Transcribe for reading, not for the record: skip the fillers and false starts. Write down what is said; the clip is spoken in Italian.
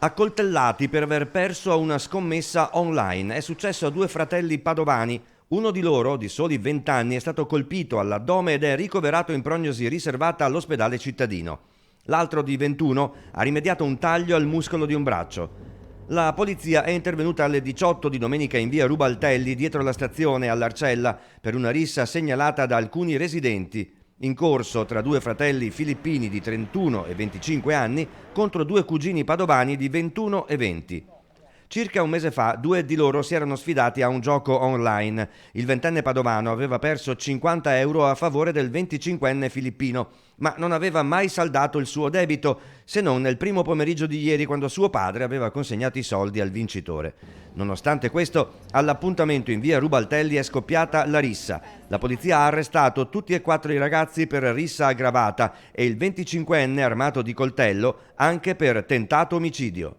Accoltellati per aver perso una scommessa online. È successo a due fratelli padovani. Uno di loro, di soli 20 anni, è stato colpito all'addome ed è ricoverato in prognosi riservata all'ospedale cittadino. L'altro, di 21, ha rimediato un taglio al muscolo di un braccio. La polizia è intervenuta alle 18 di domenica in via Rubaltelli, dietro la stazione all'Arcella, per una rissa segnalata da alcuni residenti, in corso tra due fratelli filippini di 31 e 25 anni contro due cugini padovani di 21 e 20. Circa un mese fa, due di loro si erano sfidati a un gioco online. Il ventenne padovano aveva perso 50 euro a favore del 25enne filippino, ma non aveva mai saldato il suo debito, se non nel primo pomeriggio di ieri, quando suo padre aveva consegnato i soldi al vincitore. Nonostante questo, all'appuntamento in via Rubaltelli è scoppiata la rissa. La polizia ha arrestato tutti e quattro i ragazzi per rissa aggravata e il 25enne armato di coltello anche per tentato omicidio.